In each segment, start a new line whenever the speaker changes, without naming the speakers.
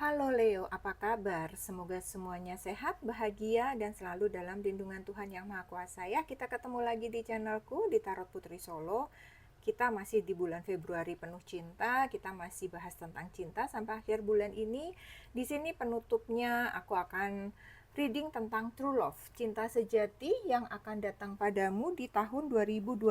Halo Leo, apa kabar? Semoga semuanya sehat, bahagia, dan selalu dalam lindungan Tuhan Yang Maha Kuasa ya. Kita ketemu lagi di channelku di Tarot Putri Solo. Kita masih di bulan Februari penuh cinta. Kita masih bahas tentang cinta sampai akhir bulan ini. Di sini penutupnya aku akan reading tentang true love, cinta sejati yang akan datang padamu di tahun 2025.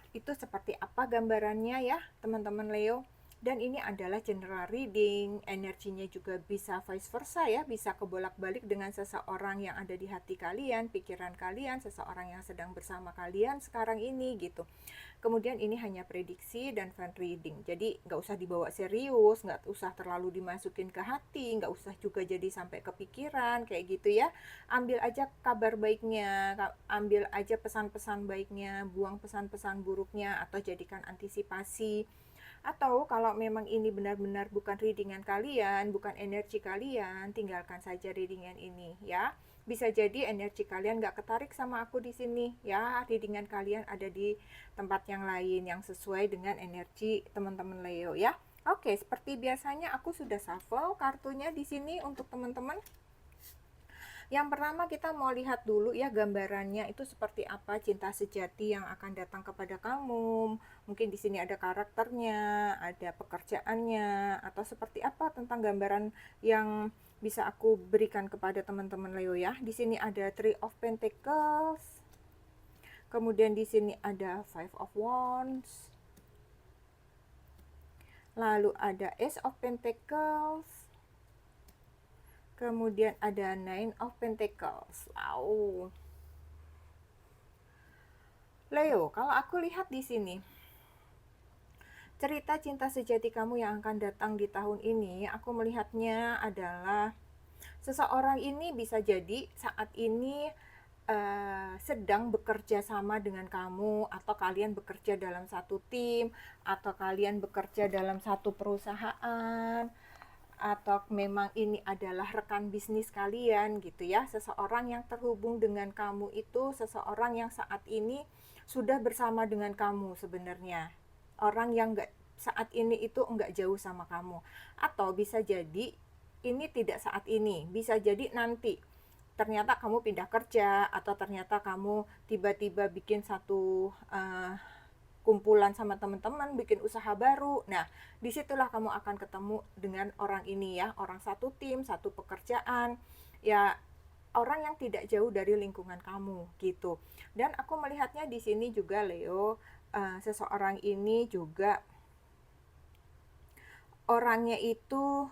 Itu seperti apa gambarannya ya, teman-teman Leo? Dan ini adalah general reading, energinya juga bisa vice versa ya, bisa kebolak-balik dengan seseorang yang ada di hati kalian, pikiran kalian, seseorang yang sedang bersama kalian sekarang ini gitu. Kemudian ini hanya prediksi dan fan reading, jadi nggak usah dibawa serius, nggak usah terlalu dimasukin ke hati, nggak usah juga jadi sampai kepikiran kayak gitu ya. Ambil aja kabar baiknya, ambil aja pesan-pesan baiknya, buang pesan-pesan buruknya, atau jadikan antisipasi. Atau kalau memang ini benar-benar bukan readingan kalian, bukan energi kalian, tinggalkan saja readingan ini ya. Bisa jadi energi kalian gak ketarik sama aku di sini ya. Readingan kalian ada di tempat yang lain yang sesuai dengan energi teman-teman Leo ya. Oke, seperti biasanya aku sudah shuffle kartunya di sini untuk teman-teman. Yang pertama kita mau lihat dulu ya gambarannya itu seperti apa cinta sejati yang akan datang kepada kamu. Mungkin di sini ada karakternya, ada pekerjaannya, atau seperti apa tentang gambaran yang bisa aku berikan kepada teman-teman Leo ya. Di sini ada Three of Pentacles. Kemudian di sini ada Five of Wands. Lalu ada Ace of Pentacles. Kemudian ada Nine of Pentacles. Wow. Leo, kalau aku lihat di sini, cerita cinta sejati kamu yang akan datang di tahun ini, aku melihatnya adalah seseorang ini bisa jadi saat ini sedang bekerja sama dengan kamu, atau kalian bekerja dalam satu tim, atau kalian bekerja dalam satu perusahaan, atau memang ini adalah rekan bisnis kalian gitu ya. Seseorang yang terhubung dengan kamu itu seseorang yang saat ini sudah bersama dengan kamu sebenarnya. Orang yang saat ini itu enggak jauh sama kamu. Atau bisa jadi ini tidak saat ini, bisa jadi nanti. Ternyata kamu pindah kerja, atau ternyata kamu tiba-tiba bikin satu kumpulan sama teman-teman, bikin usaha baru. Nah, disitulah kamu akan ketemu dengan orang ini ya, orang satu tim, satu pekerjaan, ya orang yang tidak jauh dari lingkungan kamu gitu. Dan aku melihatnya di sini juga Leo, seseorang ini juga orangnya itu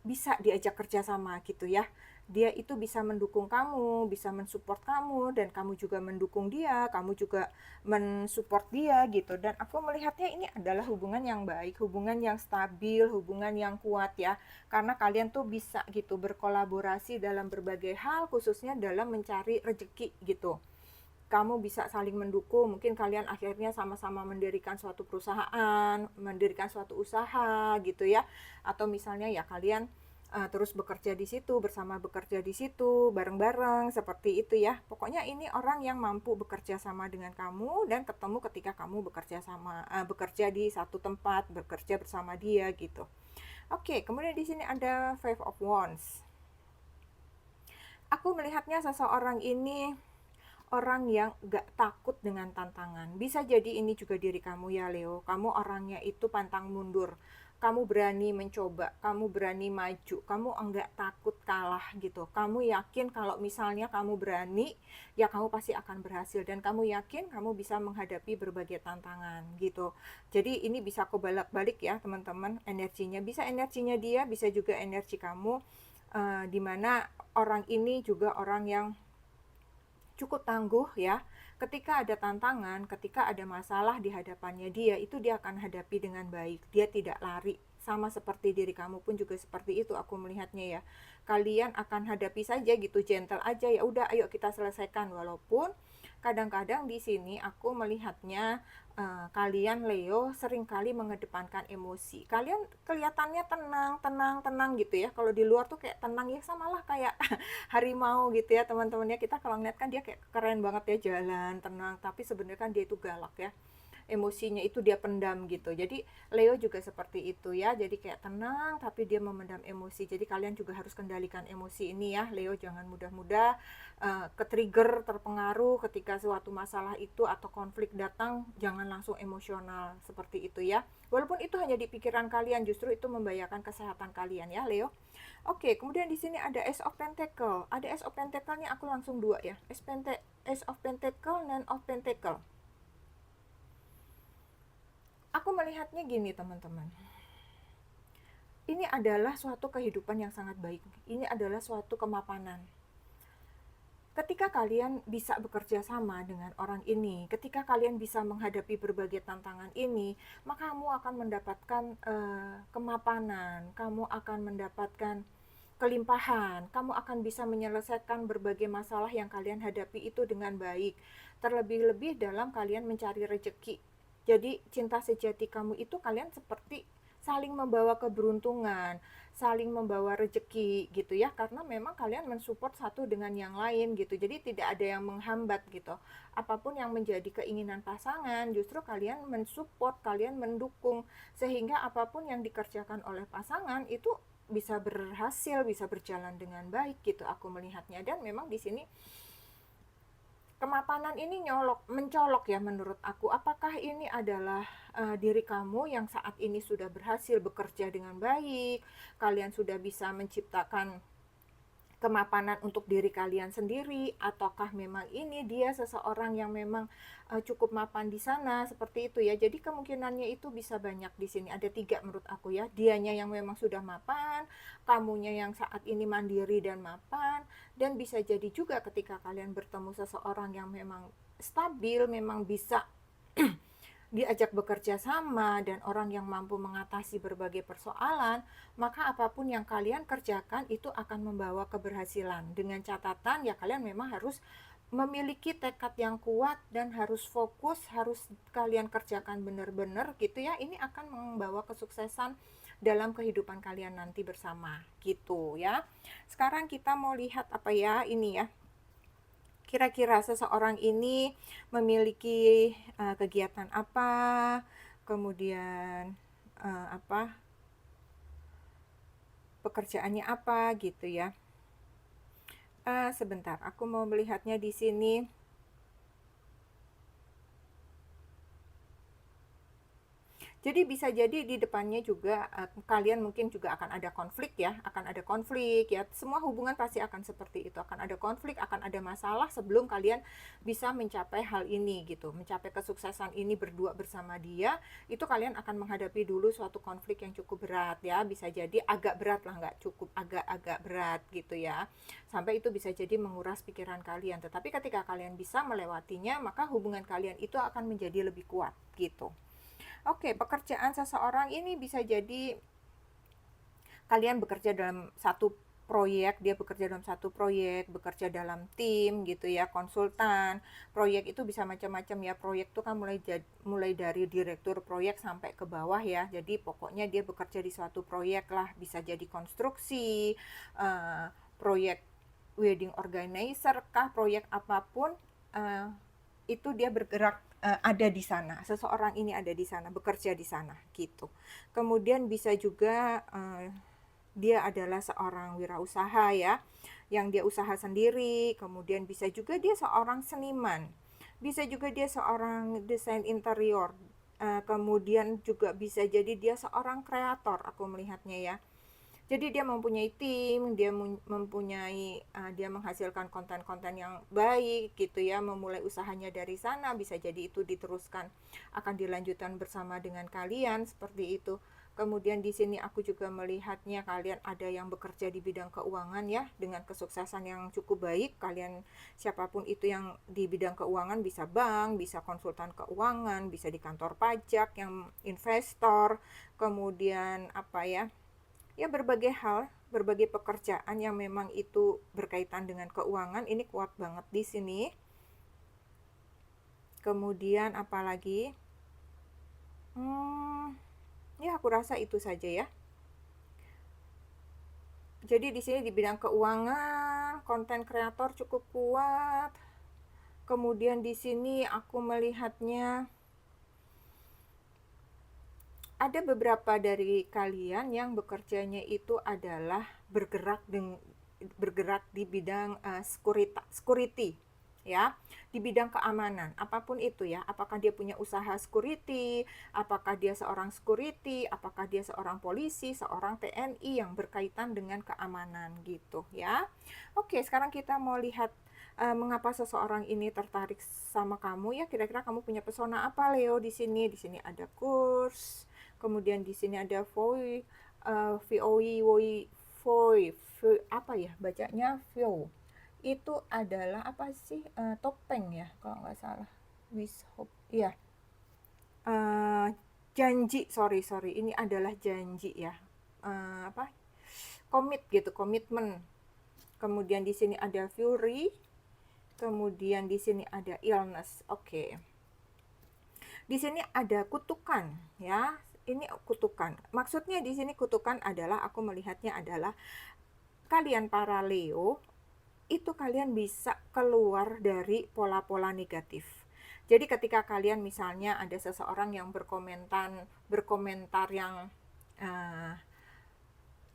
bisa diajak kerja sama gitu ya. Dia itu bisa mendukung kamu, bisa mensupport kamu, dan kamu juga mendukung dia, kamu juga mensupport dia gitu. Dan aku melihatnya ini adalah hubungan yang baik, hubungan yang stabil, hubungan yang kuat ya. Karena kalian tuh bisa gitu berkolaborasi dalam berbagai hal, khususnya dalam mencari rezeki gitu. Kamu bisa saling mendukung, mungkin kalian akhirnya sama-sama mendirikan suatu perusahaan, mendirikan suatu usaha gitu ya, atau misalnya ya kalian terus bekerja di situ, bersama bekerja di situ, bareng-bareng seperti itu ya. Pokoknya ini orang yang mampu bekerja sama dengan kamu dan ketemu ketika kamu bekerja di satu tempat, bekerja bersama dia gitu. Oke, kemudian di sini ada Five of Wands. Aku melihatnya seseorang ini orang yang gak takut dengan tantangan. Bisa jadi ini juga diri kamu ya Leo. Kamu orangnya itu pantang mundur. Kamu berani mencoba, kamu berani maju, kamu enggak takut kalah gitu. Kamu yakin kalau misalnya kamu berani, ya kamu pasti akan berhasil. Dan kamu yakin kamu bisa menghadapi berbagai tantangan gitu. Jadi ini bisa kebalik-balik ya teman-teman energinya. Bisa energinya dia, bisa juga energi kamu. Dimana orang ini juga orang yang cukup tangguh ya. Ketika ada tantangan, ketika ada masalah di hadapannya dia, itu dia akan hadapi dengan baik. Dia tidak lari. Sama seperti diri kamu pun juga seperti itu aku melihatnya ya. Kalian akan hadapi saja gitu, gentle aja ya. Udah, ayo kita selesaikan. Walaupun kadang-kadang di sini aku melihatnya kalian Leo seringkali mengedepankan emosi. Kalian kelihatannya tenang gitu ya. Kalau di luar tuh kayak tenang ya, samalah kayak harimau gitu ya teman-temannya. Kita kalau ngeliat kan dia kayak keren banget ya, jalan tenang, tapi sebenarnya kan dia itu galak ya. emosinya itu dia pendam gitu. Jadi Leo juga seperti itu ya, jadi kayak tenang tapi dia memendam emosi. Jadi kalian juga harus kendalikan emosi ini ya Leo, jangan mudah-mudah ke-trigger, terpengaruh ketika suatu masalah itu atau konflik datang. Jangan langsung emosional seperti itu ya, walaupun itu hanya di pikiran kalian, justru itu membahayakan kesehatan kalian ya Leo. Oke, kemudian di sini ada Ace of Pentacle. Ada Ace of Pentacle nih, aku langsung dua ya. Ace of Pentacle dan of Pentacle. Aku melihatnya gini teman-teman. Ini adalah suatu kehidupan yang sangat baik. Ini adalah suatu kemapanan. Ketika kalian bisa bekerja sama dengan orang ini, ketika kalian bisa menghadapi berbagai tantangan ini, maka kamu akan mendapatkan kemapanan, kamu akan mendapatkan kelimpahan, kamu akan bisa menyelesaikan berbagai masalah yang kalian hadapi itu dengan baik. Terlebih-lebih dalam kalian mencari rezeki. Jadi cinta sejati kamu itu kalian seperti saling membawa keberuntungan, saling membawa rezeki gitu ya, karena memang kalian mensupport satu dengan yang lain gitu. Jadi tidak ada yang menghambat gitu. Apapun yang menjadi keinginan pasangan, justru kalian mensupport, kalian mendukung, sehingga apapun yang dikerjakan oleh pasangan itu bisa berhasil, bisa berjalan dengan baik gitu aku melihatnya. Dan memang di sini kemapanan ini mencolok ya menurut aku. Apakah ini adalah diri kamu yang saat ini sudah berhasil bekerja dengan baik, kalian sudah bisa menciptakan kemapanan untuk diri kalian sendiri, ataukah memang ini dia seseorang yang memang cukup mapan di sana, seperti itu ya. Jadi kemungkinannya itu bisa banyak di sini. Ada 3 menurut aku ya. Dianya yang memang sudah mapan, kamunya yang saat ini mandiri dan mapan, dan bisa jadi juga ketika kalian bertemu seseorang yang memang stabil, memang bisa diajak bekerja sama dan orang yang mampu mengatasi berbagai persoalan, maka apapun yang kalian kerjakan itu akan membawa keberhasilan. Dengan catatan ya kalian memang harus memiliki tekad yang kuat dan harus fokus, harus kalian kerjakan benar-benar gitu ya. Ini akan membawa kesuksesan dalam kehidupan kalian nanti bersama gitu ya. Sekarang kita mau lihat apa ya ini ya. Kira-kira seseorang ini memiliki kegiatan apa, kemudian pekerjaannya apa gitu ya. Sebentar, aku mau melihatnya di sini. Jadi bisa jadi di depannya juga kalian mungkin juga akan ada konflik ya, akan ada konflik ya. Semua hubungan pasti akan seperti itu, akan ada konflik, akan ada masalah sebelum kalian bisa mencapai hal ini gitu, mencapai kesuksesan ini berdua bersama dia. Itu kalian akan menghadapi dulu suatu konflik yang cukup berat ya, bisa jadi agak berat lah, nggak cukup, agak-agak berat gitu ya. Sampai itu bisa jadi menguras pikiran kalian. Tetapi ketika kalian bisa melewatinya, maka hubungan kalian itu akan menjadi lebih kuat gitu. Oke, pekerjaan seseorang ini bisa jadi kalian bekerja dalam satu proyek, dia bekerja dalam satu proyek, bekerja dalam tim gitu ya, konsultan. Proyek itu bisa macam-macam ya. Proyek itu kan mulai dari direktur proyek sampai ke bawah ya. Jadi pokoknya dia bekerja di suatu proyek lah, bisa jadi konstruksi, proyek wedding organizer kah, proyek apapun, itu dia bergerak ada di sana, seseorang ini ada di sana, bekerja di sana gitu. Kemudian bisa juga dia adalah seorang wirausaha ya, yang dia usaha sendiri. Kemudian bisa juga dia seorang seniman, bisa juga dia seorang desain interior, kemudian juga bisa jadi dia seorang kreator, aku melihatnya ya. Jadi dia mempunyai tim, dia mempunyai dia menghasilkan konten-konten yang baik gitu ya, memulai usahanya dari sana, bisa jadi itu diteruskan, akan dilanjutkan bersama dengan kalian seperti itu. Kemudian di sini aku juga melihatnya kalian ada yang bekerja di bidang keuangan ya, dengan kesuksesan yang cukup baik. Kalian siapapun itu yang di bidang keuangan, bisa bank, bisa konsultan keuangan, bisa di kantor pajak, yang investor, kemudian apa ya, ya berbagai hal, berbagai pekerjaan yang memang itu berkaitan dengan keuangan, ini kuat banget di sini. Kemudian apalagi? Ya aku rasa itu saja ya. Jadi di sini di bidang keuangan, konten kreator cukup kuat. Kemudian di sini aku melihatnya ada beberapa dari kalian yang bekerjanya itu adalah bergerak di bidang security ya, di bidang keamanan, apapun itu ya, apakah dia punya usaha security, apakah dia seorang security, apakah dia seorang polisi, seorang TNI yang berkaitan dengan keamanan gitu ya. Oke, sekarang kita mau lihat mengapa seseorang ini tertarik sama kamu ya. Kira-kira kamu punya pesona apa, Leo? Di sini ada kurs, kemudian di sini ada voi, voi, voi, apa ya bacanya, vio. Itu adalah apa sih, topeng ya kalau nggak salah, wish hope iya. Eh, Janji, sorry ini adalah janji ya. Apa, komit gitu, komitmen. Kemudian di sini ada fury, kemudian di sini ada illness. Oke. Di sini ada kutukan ya. Ini kutukan. Maksudnya di sini kutukan adalah, aku melihatnya adalah kalian para Leo itu kalian bisa keluar dari pola-pola negatif. Jadi ketika kalian misalnya ada seseorang yang berkomentar yang uh,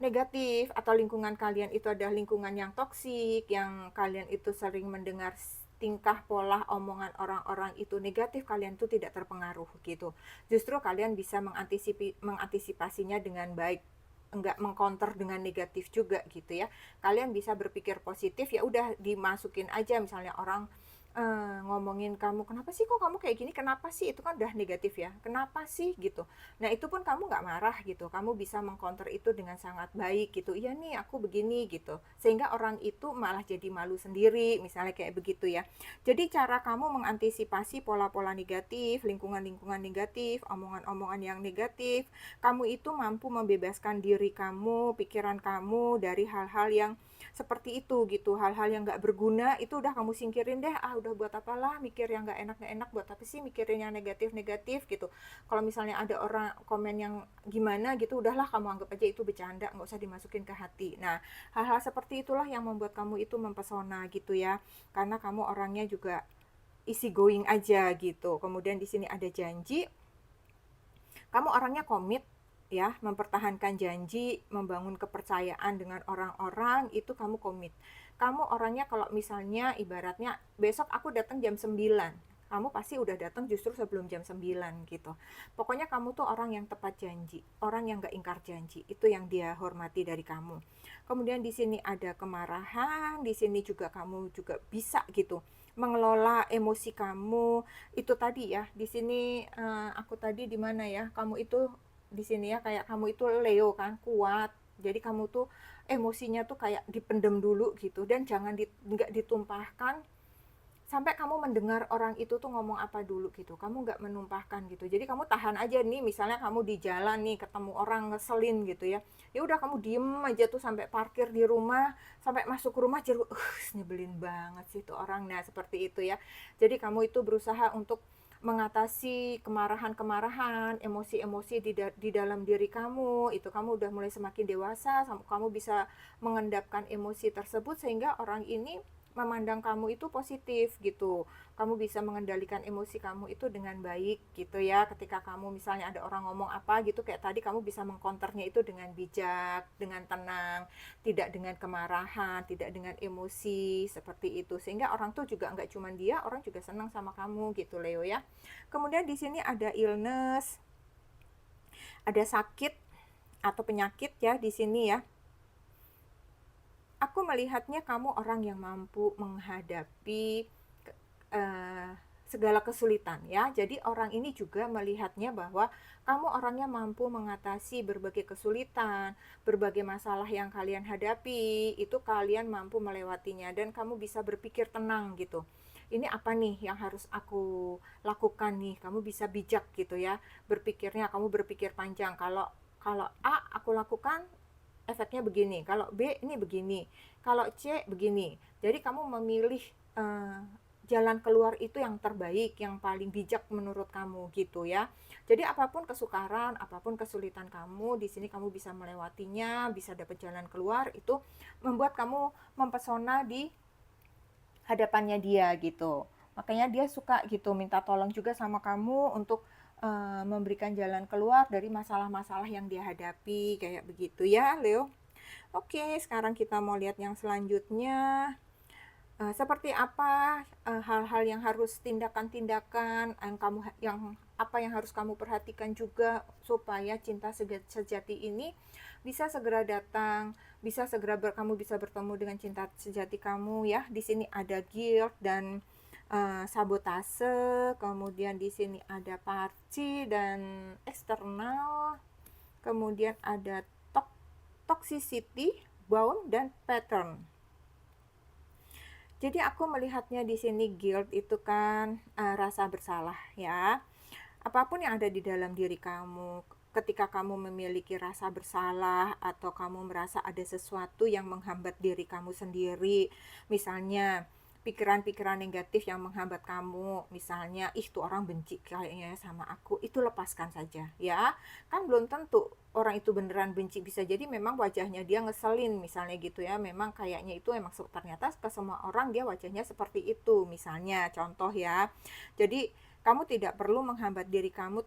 negatif, atau lingkungan kalian itu adalah lingkungan yang toksik, yang kalian itu sering mendengar tingkah pola omongan orang-orang itu negatif, kalian tuh tidak terpengaruh gitu. Justru kalian bisa mengantisipasinya dengan baik, enggak mengcounter dengan negatif juga gitu ya. Kalian bisa berpikir positif, ya udah dimasukin aja, misalnya orang ngomongin kamu, kenapa sih kok kamu kayak gini, kenapa sih, itu kan udah negatif ya, kenapa sih gitu. Nah itu pun kamu nggak marah gitu, kamu bisa mengcounter itu dengan sangat baik gitu, iya nih aku begini gitu, sehingga orang itu malah jadi malu sendiri, misalnya kayak begitu ya. Jadi cara kamu mengantisipasi pola-pola negatif, lingkungan-lingkungan negatif, omongan-omongan yang negatif, kamu itu mampu membebaskan diri kamu, pikiran kamu dari hal-hal yang seperti itu gitu, hal-hal yang nggak berguna itu udah kamu singkirin deh. Udah buat apalah mikir yang nggak enak, buat apa sih mikirin yang negatif gitu. Kalau misalnya ada orang komen yang gimana gitu, udahlah kamu anggap aja itu bercanda, nggak usah dimasukin ke hati. Nah, hal-hal seperti itulah yang membuat kamu itu mempesona gitu ya, karena kamu orangnya juga easy going aja gitu. Kemudian di sini ada janji, kamu orangnya komit ya, mempertahankan janji, membangun kepercayaan dengan orang-orang, itu kamu komit. Kamu orangnya kalau misalnya ibaratnya besok aku datang jam 9, kamu pasti udah datang justru sebelum jam 9 gitu. Pokoknya kamu tuh orang yang tepat janji, orang yang gak ingkar janji. Itu yang dia hormati dari kamu. Kemudian di sini ada kemarahan, di sini juga kamu juga bisa gitu mengelola emosi kamu. Itu tadi ya, di sini aku tadi di mana ya, kamu itu di sini ya, kayak kamu itu Leo kan, kuat. Jadi kamu tuh emosinya tuh kayak dipendem dulu gitu, dan jangan nggak ditumpahkan sampai kamu mendengar orang itu tuh ngomong apa dulu gitu, kamu nggak menumpahkan gitu. Jadi kamu tahan aja nih, misalnya kamu di jalan nih ketemu orang ngeselin gitu ya, ya udah kamu diem aja tuh sampai parkir di rumah, sampai masuk ke rumah jadi nyebelin banget sih tuh orang. Nah seperti itu ya. Jadi kamu itu berusaha untuk mengatasi kemarahan-kemarahan, emosi-emosi di dalam diri kamu. Itu kamu udah mulai semakin dewasa, kamu bisa mengendapkan emosi tersebut sehingga orang ini memandang kamu itu positif gitu. Kamu bisa mengendalikan emosi kamu itu dengan baik gitu ya. Ketika kamu misalnya ada orang ngomong apa gitu kayak tadi, kamu bisa mengkonternya itu dengan bijak, dengan tenang, tidak dengan kemarahan, tidak dengan emosi seperti itu. Sehingga orang tuh juga nggak cuma dia, orang juga senang sama kamu gitu Leo ya. Kemudian di sini ada illness, ada sakit atau penyakit ya di sini ya. Aku melihatnya kamu orang yang mampu menghadapi segala kesulitan ya. Jadi orang ini juga melihatnya bahwa kamu orangnya mampu mengatasi berbagai kesulitan, berbagai masalah yang kalian hadapi, itu kalian mampu melewatinya dan kamu bisa berpikir tenang gitu. Ini apa nih yang harus aku lakukan nih? Kamu bisa bijak gitu ya. Berpikirnya kamu berpikir panjang. Kalau kalau A aku lakukan efeknya begini, kalau B ini begini, kalau C begini. Jadi kamu memilih jalan keluar itu yang terbaik, yang paling bijak menurut kamu gitu ya. Jadi apapun kesukaran, apapun kesulitan kamu, di sini kamu bisa melewatinya, bisa dapat jalan keluar, itu membuat kamu mempesona di hadapannya dia gitu. Makanya dia suka gitu minta tolong juga sama kamu untuk memberikan jalan keluar dari masalah-masalah yang dia hadapi, kayak begitu ya, Leo. Oke, sekarang kita mau lihat yang selanjutnya. Seperti apa hal-hal yang harus tindakan-tindakan yang harus kamu perhatikan juga supaya cinta sejati ini bisa segera datang, bisa segera kamu bisa bertemu dengan cinta sejati kamu ya. Di sini ada guilt dan sabotase, kemudian di sini ada parci dan eksternal, kemudian ada toxicity, bound dan pattern. Jadi aku melihatnya di sini guilt itu kan rasa bersalah ya. Apapun yang ada di dalam diri kamu, ketika kamu memiliki rasa bersalah atau kamu merasa ada sesuatu yang menghambat diri kamu sendiri, misalnya pikiran-pikiran negatif yang menghambat kamu, misalnya tuh orang benci kayaknya sama aku, itu lepaskan saja ya. Kan belum tentu orang itu beneran benci, bisa jadi memang wajahnya dia ngeselin misalnya gitu ya, memang kayaknya itu emang ternyata ke semua orang dia wajahnya seperti itu misalnya, contoh ya. Jadi kamu tidak perlu menghambat diri kamu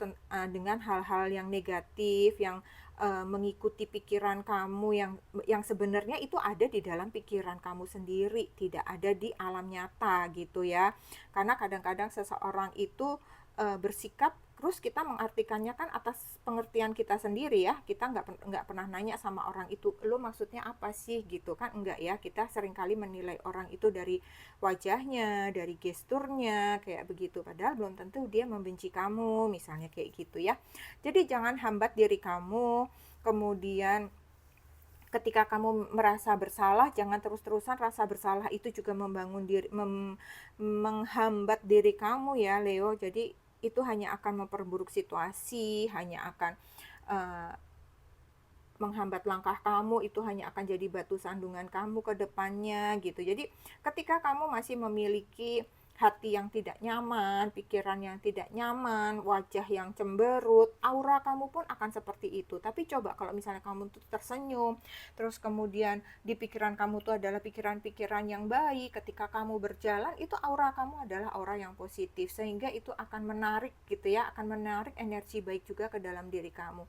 dengan hal-hal yang negatif, yang mengikuti pikiran kamu yang sebenarnya itu ada di dalam pikiran kamu sendiri, tidak ada di alam nyata gitu ya. Karena kadang-kadang seseorang itu bersikap, terus kita mengartikannya kan atas pengertian kita sendiri ya. Kita nggak pernah nanya sama orang itu, lo maksudnya apa sih gitu kan, enggak ya. Kita seringkali menilai orang itu dari wajahnya, dari gesturnya kayak begitu, padahal belum tentu dia membenci kamu misalnya kayak gitu ya. Jadi jangan hambat diri kamu. Kemudian ketika kamu merasa bersalah, jangan terus-terusan rasa bersalah itu juga menghambat diri kamu ya, Leo. Jadi itu hanya akan memperburuk situasi, hanya akan menghambat langkah kamu, itu hanya akan jadi batu sandungan kamu ke depannya gitu. Jadi ketika kamu masih memiliki hati yang tidak nyaman, pikiran yang tidak nyaman, wajah yang cemberut, aura kamu pun akan seperti itu. Tapi coba kalau misalnya kamu tuh tersenyum, terus kemudian di pikiran kamu tuh adalah pikiran-pikiran yang baik, ketika kamu berjalan itu aura kamu adalah aura yang positif, sehingga itu akan menarik gitu ya, akan menarik energi baik juga ke dalam diri kamu.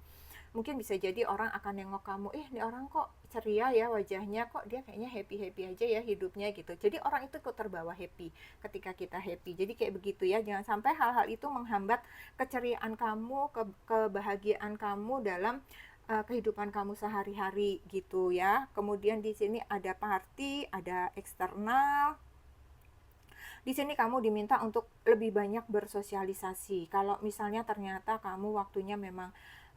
Mungkin bisa jadi orang akan nengok kamu, ini orang kok ceria ya wajahnya, kok dia kayaknya happy-happy aja ya hidupnya gitu. Jadi orang itu kok terbawa happy ketika kita happy. Jadi kayak begitu ya, jangan sampai hal-hal itu menghambat keceriaan kamu, kebahagiaan kamu dalam kehidupan kamu sehari-hari gitu ya. Kemudian di sini ada party, ada eksternal. Di sini kamu diminta untuk lebih banyak bersosialisasi. Kalau misalnya ternyata kamu waktunya memang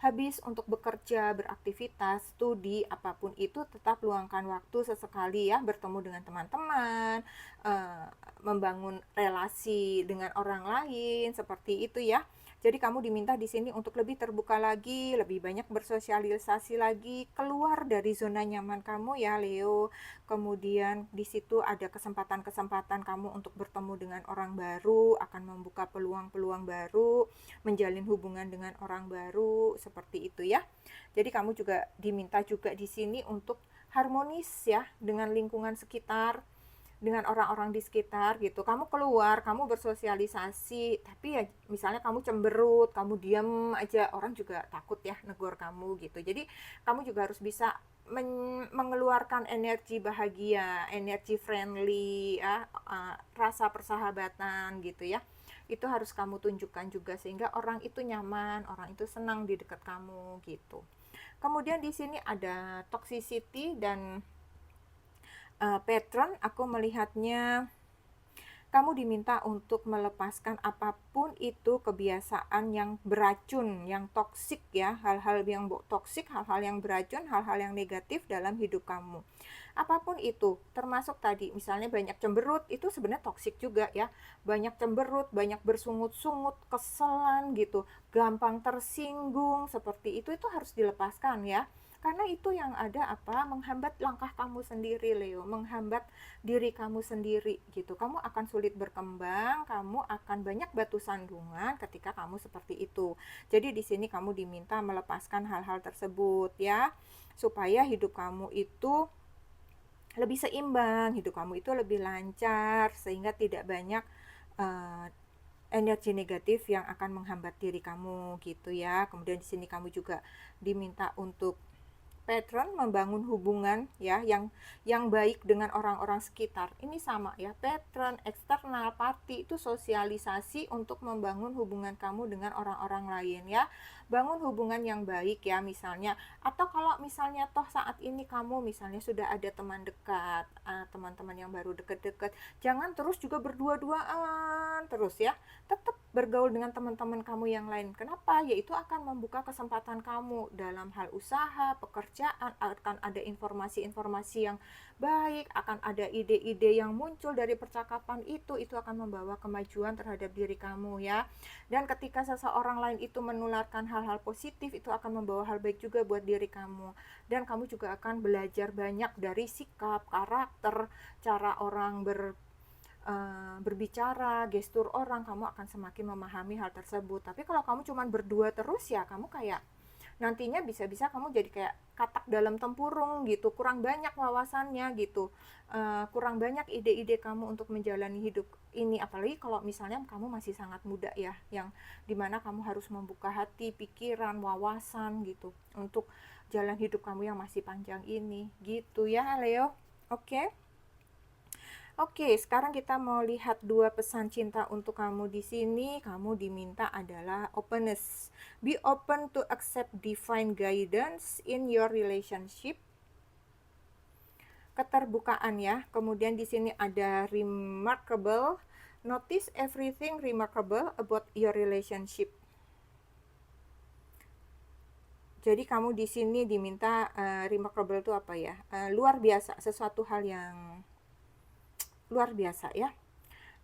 habis untuk bekerja, beraktivitas, studi, apapun itu, tetap luangkan waktu sesekali ya, bertemu dengan teman-teman, membangun relasi dengan orang lain, seperti itu ya. Jadi kamu diminta di sini untuk lebih terbuka lagi, lebih banyak bersosialisasi lagi, keluar dari zona nyaman kamu ya, Leo. Kemudian di situ ada kesempatan-kesempatan kamu untuk bertemu dengan orang baru, akan membuka peluang-peluang baru, menjalin hubungan dengan orang baru, seperti itu ya. Jadi kamu juga diminta juga di sini untuk harmonis ya dengan lingkungan sekitar, dengan orang-orang di sekitar gitu. Kamu keluar, kamu bersosialisasi, tapi ya misalnya kamu cemberut, kamu diam aja, orang juga takut ya negor kamu gitu. Jadi kamu juga harus bisa mengeluarkan energi bahagia, energi friendly ya, rasa persahabatan gitu ya. Itu harus kamu tunjukkan juga sehingga orang itu nyaman, orang itu senang di dekat kamu gitu. Kemudian di sini ada toxicity dan patron. Aku melihatnya kamu diminta untuk melepaskan apapun itu kebiasaan yang beracun, yang toksik ya, hal-hal yang toksik, hal-hal yang beracun, hal-hal yang negatif dalam hidup kamu. Apapun itu, termasuk tadi misalnya banyak cemberut, itu sebenarnya toksik juga ya. Banyak cemberut, banyak bersungut-sungut, keselan gitu, gampang tersinggung, seperti itu harus dilepaskan ya. Karena itu yang ada menghambat langkah kamu sendiri, Leo, menghambat diri kamu sendiri gitu. Kamu akan sulit berkembang, kamu akan banyak batu sandungan ketika kamu seperti itu. Jadi di sini kamu diminta melepaskan hal-hal tersebut ya, supaya hidup kamu itu lebih seimbang, hidup kamu itu lebih lancar, sehingga tidak banyak energi negatif yang akan menghambat diri kamu gitu ya. Kemudian di sini kamu juga diminta untuk patron membangun hubungan ya yang baik dengan orang-orang sekitar. Ini sama ya, patron, eksternal, party itu sosialisasi untuk membangun hubungan kamu dengan orang-orang lain ya. Bangun hubungan yang baik ya misalnya. Atau kalau misalnya toh saat ini kamu misalnya sudah ada teman dekat, teman-teman yang baru deket-deket, jangan terus juga berdua-duaan terus ya. Tetap bergaul dengan teman-teman kamu yang lain. Kenapa? Yaitu akan membuka kesempatan kamu dalam hal usaha, pekerjaan, akan ada informasi-informasi yang baik, akan ada ide-ide yang muncul dari percakapan itu akan membawa kemajuan terhadap diri kamu ya. Dan ketika seseorang lain itu menularkan hal-hal positif, itu akan membawa hal baik juga buat diri kamu. Dan kamu juga akan belajar banyak dari sikap, karakter, cara orang berbicara, gestur orang, kamu akan semakin memahami hal tersebut. Tapi kalau kamu cuma berdua terus ya, kamu kayak nantinya bisa-bisa kamu jadi kayak katak dalam tempurung gitu, kurang banyak wawasannya gitu, kurang banyak ide-ide kamu untuk menjalani hidup ini. Apalagi kalau misalnya kamu masih sangat muda ya, yang dimana kamu harus membuka hati, pikiran, wawasan gitu untuk jalan hidup kamu yang masih panjang ini gitu ya Leo. Oke. Oke, sekarang kita mau lihat 2 pesan cinta untuk kamu di sini. Kamu diminta adalah openness. Be open to accept divine guidance in your relationship. Keterbukaan ya. Kemudian di sini ada remarkable. Notice everything remarkable about your relationship. Jadi kamu di sini diminta remarkable itu apa ya? Luar biasa, sesuatu hal yang luar biasa ya.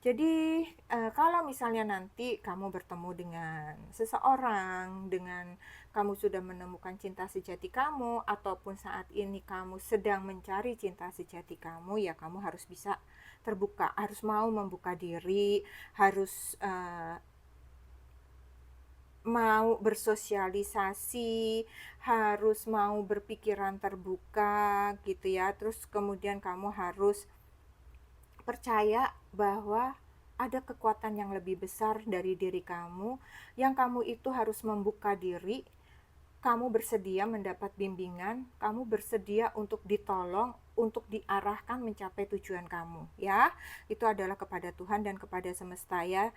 Jadi kalau misalnya nanti kamu bertemu dengan seseorang, dengan kamu sudah menemukan cinta sejati kamu, ataupun saat ini kamu sedang mencari cinta sejati kamu, ya kamu harus bisa terbuka, harus mau membuka diri, harus mau bersosialisasi, harus mau berpikiran terbuka gitu ya. Terus kemudian kamu harus percaya bahwa ada kekuatan yang lebih besar dari diri kamu, yang kamu itu harus membuka diri, kamu bersedia mendapat bimbingan, kamu bersedia untuk ditolong, untuk diarahkan mencapai tujuan kamu ya. Itu adalah kepada Tuhan dan kepada semesta ya.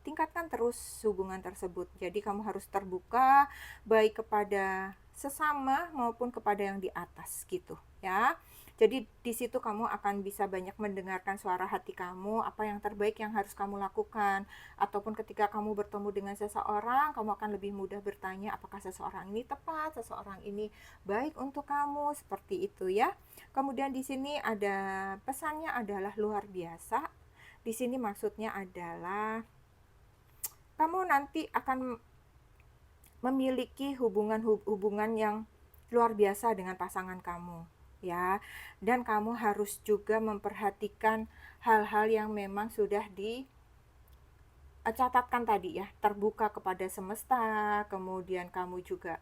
Tingkatkan terus hubungan tersebut. Jadi kamu harus terbuka baik kepada sesama maupun kepada yang di atas gitu ya. Jadi di situ kamu akan bisa banyak mendengarkan suara hati kamu, apa yang terbaik yang harus kamu lakukan. Ataupun ketika kamu bertemu dengan seseorang, kamu akan lebih mudah bertanya apakah seseorang ini tepat, seseorang ini baik untuk kamu, seperti itu ya. Kemudian di sini ada pesannya adalah luar biasa. Di sini maksudnya adalah kamu nanti akan memiliki hubungan yang luar biasa dengan pasangan kamu ya. Dan kamu harus juga memperhatikan hal-hal yang memang sudah dicatatkan tadi ya, terbuka kepada semesta. Kemudian kamu juga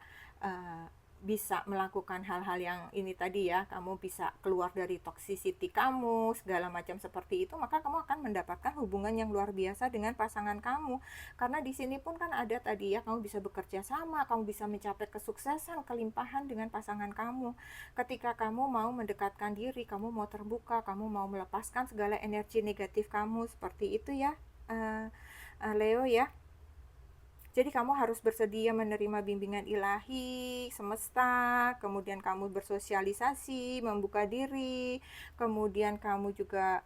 bisa melakukan hal-hal yang ini tadi ya, kamu bisa keluar dari toxicity kamu, segala macam seperti itu, maka kamu akan mendapatkan hubungan yang luar biasa dengan pasangan kamu. Karena di sini pun kan ada tadi ya, kamu bisa bekerja sama, kamu bisa mencapai kesuksesan, kelimpahan dengan pasangan kamu. Ketika kamu mau mendekatkan diri, kamu mau terbuka, kamu mau melepaskan segala energi negatif kamu, seperti itu ya Leo ya. Jadi kamu harus bersedia menerima bimbingan ilahi, semesta, kemudian kamu bersosialisasi, membuka diri, kemudian kamu juga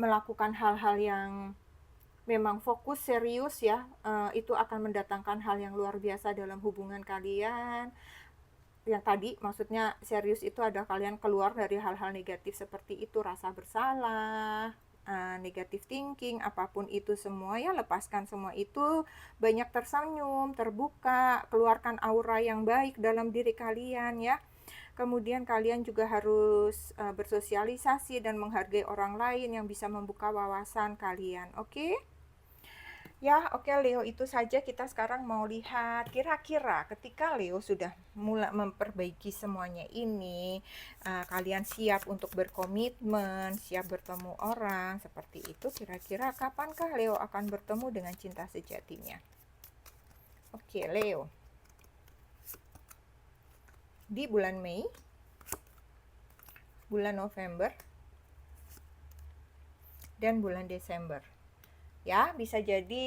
melakukan hal-hal yang memang fokus, serius ya, itu akan mendatangkan hal yang luar biasa dalam hubungan kalian. Yang tadi maksudnya serius itu adalah kalian keluar dari hal-hal negatif seperti itu, rasa bersalah, negative thinking, apapun itu semua ya, lepaskan semua itu, banyak tersenyum, terbuka, keluarkan aura yang baik dalam diri kalian ya. Kemudian kalian juga harus bersosialisasi dan menghargai orang lain yang bisa membuka wawasan kalian, oke? Ya, oke Leo, itu saja kita sekarang mau lihat kira-kira ketika Leo sudah mulai memperbaiki semuanya ini, kalian siap untuk berkomitmen, siap bertemu orang, seperti itu, kira-kira kapankah Leo akan bertemu dengan cinta sejatinya? Oke, Leo. Di bulan Mei, bulan November, dan bulan Desember. Ya, bisa jadi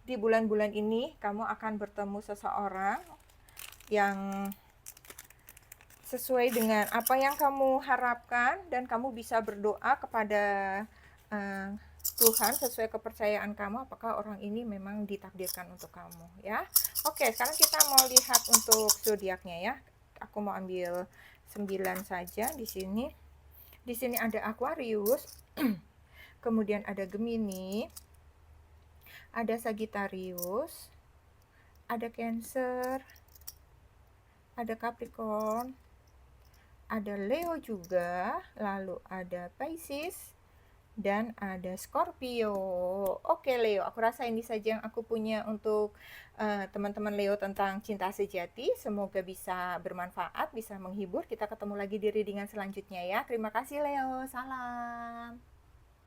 di bulan-bulan ini kamu akan bertemu seseorang yang sesuai dengan apa yang kamu harapkan, dan kamu bisa berdoa kepada Tuhan sesuai kepercayaan kamu apakah orang ini memang ditakdirkan untuk kamu, ya. Oke, sekarang kita mau lihat untuk zodiaknya ya. Aku mau ambil 9 saja di sini. Di sini ada Aquarius, kemudian ada Gemini, ada Sagittarius, ada Cancer, ada Capricorn, ada Leo juga, lalu ada Pisces, dan ada Scorpio. Oke Leo, aku rasa ini saja yang aku punya untuk teman-teman Leo tentang cinta sejati. Semoga bisa bermanfaat, bisa menghibur. Kita ketemu lagi di readingan selanjutnya ya. Terima kasih Leo, salam.